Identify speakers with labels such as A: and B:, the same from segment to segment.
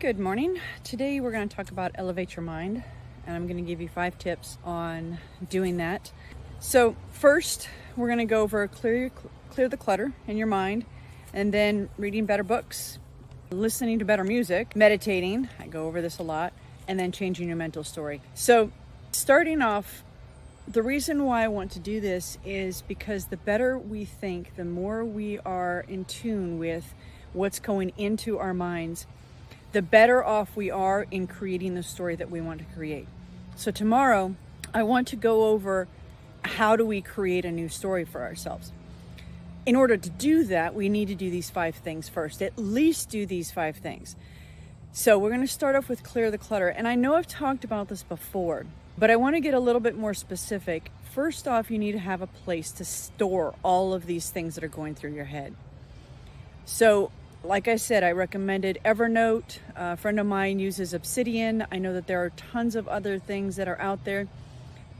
A: Good morning. Today we're going to talk about elevate your mind, and I'm going to give you 5 tips on doing that. So first, we're going to go over clear the clutter in your mind, and then reading better books, listening to better music, meditating, I go over this a lot, and then changing your mental story. So starting off, the reason why I want to do this is because the better we think, the more we are in tune with what's going into our minds, the better off we are in creating the story that we want to create. So tomorrow, I want to go over how do we create a new story for ourselves. In order to do that, we need to do these 5 things first, at least do these 5 things. So we're going to start off with clear the clutter. And I know I've talked about this before, but I want to get a little bit more specific. First off, you need to have a place to store all of these things that are going through your head. So like I said, I recommended Evernote. A friend of mine uses Obsidian. I know that there are tons of other things that are out there.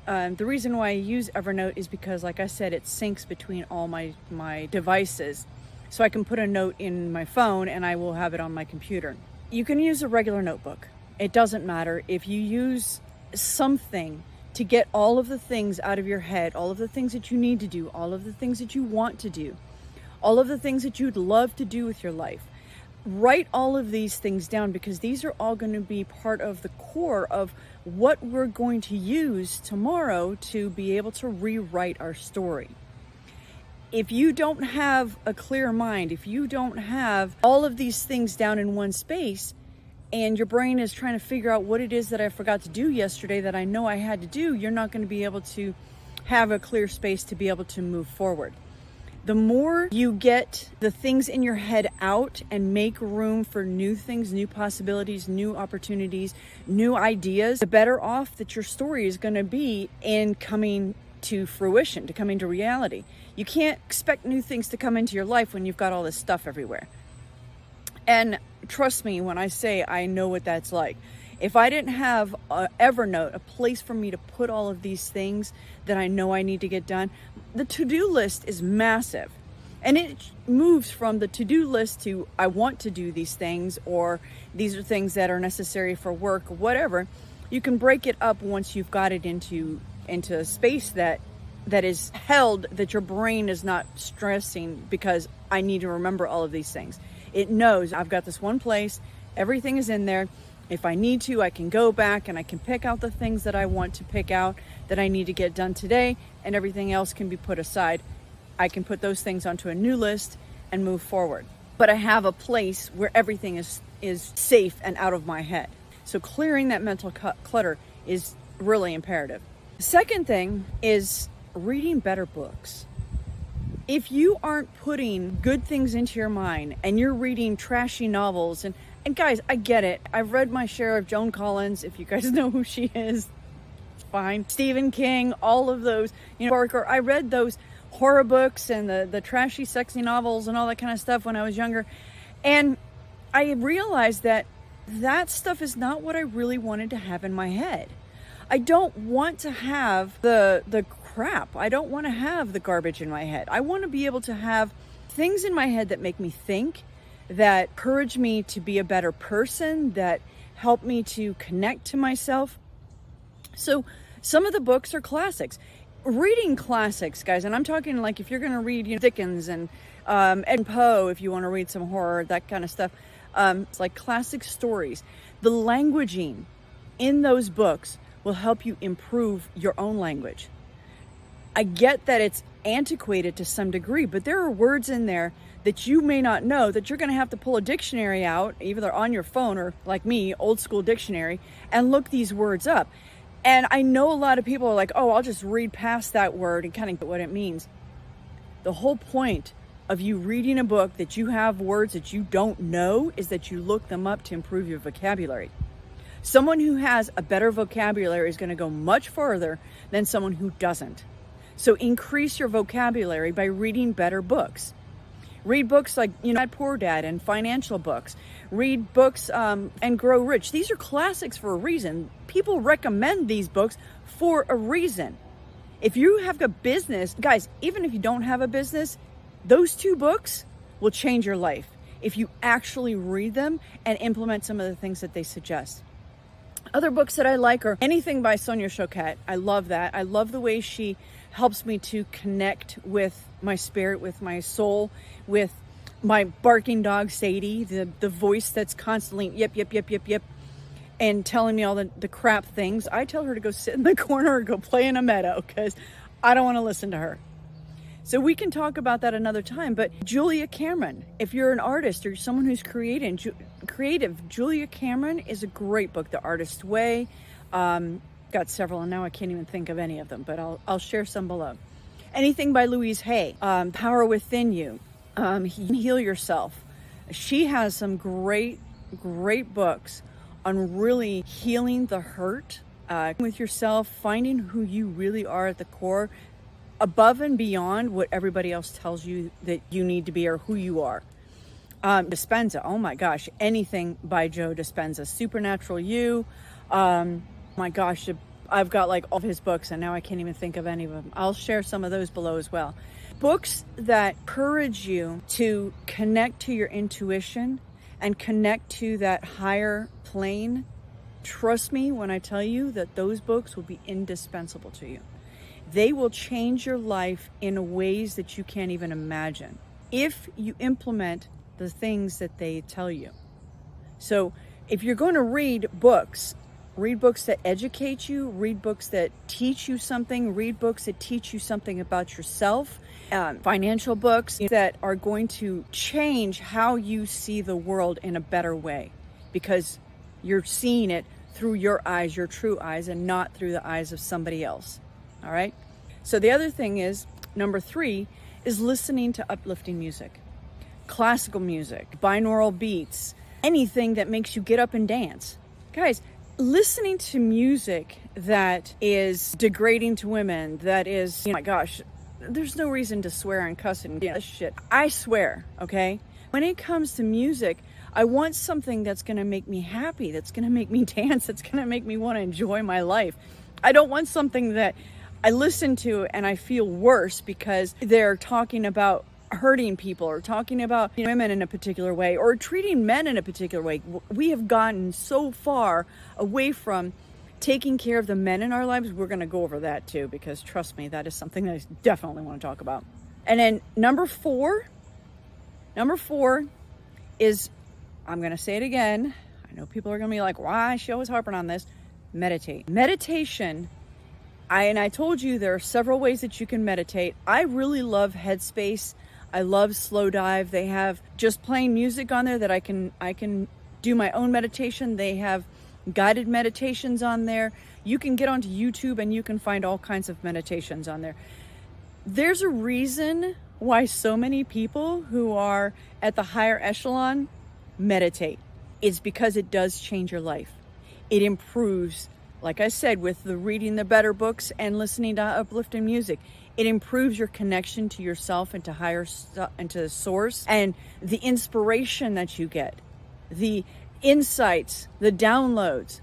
A: The reason why I use Evernote is because, like I said, it syncs between all my devices. So I can put a note in my phone and I will have it on my computer. You can use a regular notebook. It doesn't matter. If you use something to get all of the things out of your head, all of the things that you need to do, all of the things that you want to do, all of the things that you'd love to do with your life. Write all of these things down, because these are all going to be part of the core of what we're going to use tomorrow to be able to rewrite our story. If you don't have a clear mind, if you don't have all of these things down in one space, and your brain is trying to figure out what it is that I forgot to do yesterday that I know I had to do, you're not going to be able to have a clear space to be able to move forward. The more you get the things in your head out and make room for new things, new possibilities, new opportunities, new ideas, the better off that your story is going to be in coming to fruition, to coming to reality. You can't expect new things to come into your life when you've got all this stuff everywhere. And trust me when I say I know what that's like. If I didn't have Evernote, a place for me to put all of these things that I know I need to get done, the to-do list is massive. And it moves from the to-do list to I want to do these things, or these are things that are necessary for work, or whatever. You can break it up once you've got it into a space that is held, that your brain is not stressing because I need to remember all of these things. It knows I've got this one place, everything is in there. If I need to, I can go back and I can pick out the things that I want to pick out that I need to get done today, and everything else can be put aside. I can put those things onto a new list and move forward. But I have a place where everything is safe and out of my head. So clearing that mental clutter is really imperative. The second thing is reading better books. If you aren't putting good things into your mind and you're reading trashy novels, and guys, I get it. I've read my share of Joan Collins. If you guys know who she is, it's fine. Stephen King, all of those, Parker. I read those horror books and the trashy, sexy novels and all that kind of stuff when I was younger. And I realized that stuff is not what I really wanted to have in my head. I don't want to have the crap. I don't want to have the garbage in my head. I want to be able to have things in my head that make me think, that encourage me to be a better person, that help me to connect to myself. So some of the books are classics. Reading classics, guys, and I'm talking like if you're going to read Dickens and Ed Poe, if you want to read some horror, that kind of stuff, it's like classic stories. The languaging in those books will help you improve your own language. I get that it's antiquated to some degree, but there are words in there that you may not know that you're going to have to pull a dictionary out, either on your phone or, like me, old school dictionary, and look these words up. And I know a lot of people are like, oh, I'll just read past that word and kind of get what it means. The whole point of you reading a book that you have words that you don't know is that you look them up to improve your vocabulary. Someone who has a better vocabulary is going to go much further than someone who doesn't. So increase your vocabulary by reading better books. Read books like, Dad Poor Dad and financial books. Read books and Grow Rich. These are classics for a reason. People recommend these books for a reason. If you have a business, guys, even if you don't have a business, those 2 books will change your life. if you actually read them and implement some of the things that they suggest. Other books that I like are anything by Sonia Choquette. I love that. I love the way she helps me to connect with my spirit, with my soul, with my barking dog, Sadie, the voice that's constantly yip, yip, yip, yip, yip, and telling me all the crap things. I tell her to go sit in the corner or go play in a meadow because I don't want to listen to her. So we can talk about that another time. But Julia Cameron, if you're an artist or someone who's creative, Julia Cameron is a great book. The Artist's Way. Got several, and now I can't even think of any of them, but I'll share some below. Anything by Louise Hay. Power Within You. Heal Yourself. She has some great books on really healing the hurt with yourself, finding who you really are at the core, above and beyond what everybody else tells you that you need to be or who you are. Dispenza, oh my gosh, anything by Joe Dispenza. Supernatural You. My gosh, I've got like all of his books and now I can't even think of any of them. I'll share some of those below as well. Books that encourage you to connect to your intuition and connect to that higher plane. Trust me when I tell you that those books will be indispensable to you. They will change your life in ways that you can't even imagine if you implement the things that they tell you. So if you're going to read books that educate you, read books that teach you something, read books that teach you something about yourself, financial books that are going to change how you see the world in a better way, because you're seeing it through your eyes, your true eyes, and not through the eyes of somebody else. All right. So the other thing is, number 3 is listening to uplifting music, classical music, binaural beats, anything that makes you get up and dance. Guys, listening to music that is degrading to women, that is, oh my gosh, there's no reason to swear and cuss and shit. I swear, okay? When it comes to music, I want something that's going to make me happy, that's going to make me dance, that's going to make me want to enjoy my life. I don't want something that I listen to and I feel worse because they're talking about hurting people or talking about women in a particular way or treating men in a particular way. We have gotten so far away from taking care of the men in our lives. We're going to go over that too, because trust me, that is something that I definitely want to talk about. And then number four is, I'm going to say it again. I know people are going to be like, why is she always harping on this? Meditate. Meditation. I told you there are several ways that you can meditate. I really love Headspace. I love Slow Dive. They have just plain music on there that I can do my own meditation. They have guided meditations on there. You can get onto YouTube and you can find all kinds of meditations on there. There's a reason why so many people who are at the higher echelon meditate. It's because it does change your life. It improves, like I said, with the reading the better books and listening to uplifting music. It improves your connection to yourself and to higher and to the source, and the inspiration that you get, the insights, the downloads.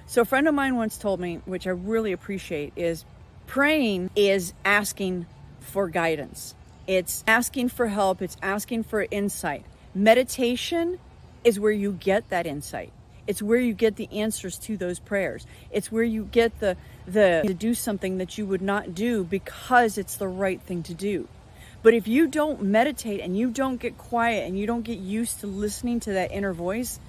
A: So a friend of mine once told me, which I really appreciate, is praying is asking for guidance. It's asking for help. It's asking for insight. Meditation is where you get that insight. It's where you get the answers to those prayers. It's where you get the to do something that you would not do because it's the right thing to do. But if you don't meditate and you don't get quiet and you don't get used to listening to that inner voice,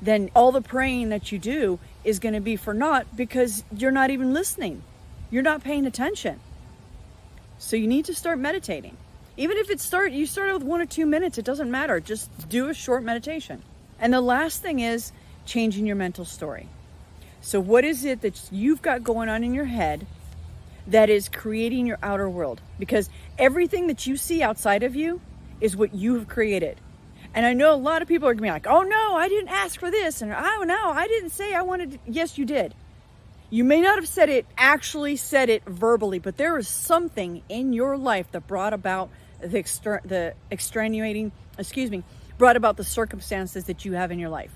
A: then all the praying that you do is going to be for naught because you're not even listening. You're not paying attention. So you need to start meditating. Even if you start with 1 or 2 minutes, it doesn't matter. Just do a short meditation. And the last thing is changing your mental story. So what is it that you've got going on in your head that is creating your outer world? Because everything that you see outside of you is what you've created. And I know a lot of people are going to be like, oh no, I didn't ask for this. And oh no, I didn't say I wanted to. Yes, you did. You may not have actually said it verbally, but there is something in your life that brought about brought about the circumstances that you have in your life.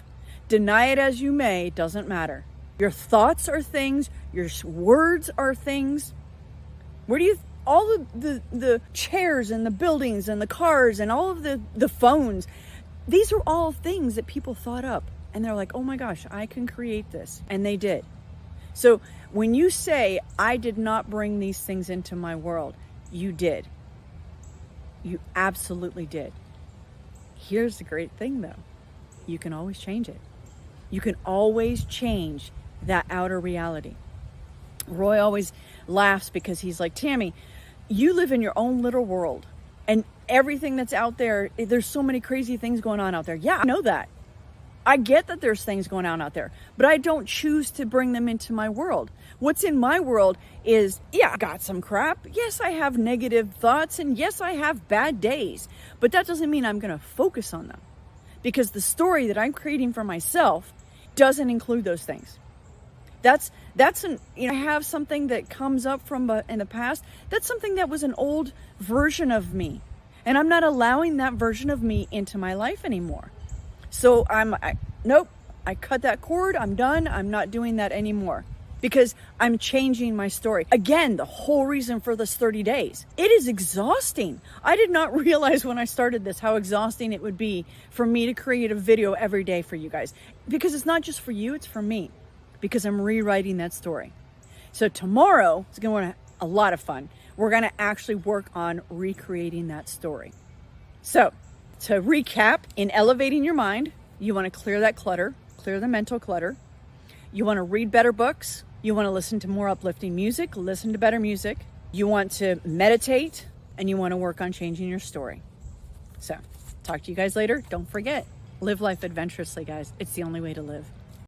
A: Deny it as you may, doesn't matter. Your thoughts are things, your words are things. Where do you, all the chairs and the buildings and the cars and all of the phones, These are all things that people thought up, and they're like, oh my gosh, I can create this. And they did. So when you say, I did not bring these things into my world, you did. You absolutely did. Here's the great thing though. You can always change it. You can always change that outer reality. Roy always laughs because he's like, Tammy, you live in your own little world, and everything that's out there, there's so many crazy things going on out there. Yeah, I know that. I get that there's things going on out there, but I don't choose to bring them into my world. What's in my world is, yeah, I got some crap. Yes, I have negative thoughts, and yes, I have bad days, but that doesn't mean I'm going to focus on them, because the story that I'm creating for myself doesn't include those things. That's an, I have something that comes up from in the past. That's something that was an old version of me, and I'm not allowing that version of me into my life anymore. So nope, I cut that cord. I'm done. I'm not doing that anymore, because I'm changing my story. Again, the whole reason for this 30 days. It is exhausting. I did not realize when I started this how exhausting it would be for me to create a video every day for you guys, because it's not just for you, it's for me, because I'm rewriting that story. So tomorrow is going to be a lot of fun. We're going to actually work on recreating that story. So to recap, in elevating your mind, you want to clear that clutter, clear the mental clutter. You want to read better books. You want to listen to more uplifting music, listen to better music. You want to meditate, and you want to work on changing your story. So talk to you guys later. Don't forget, live life adventurously, guys. It's the only way to live.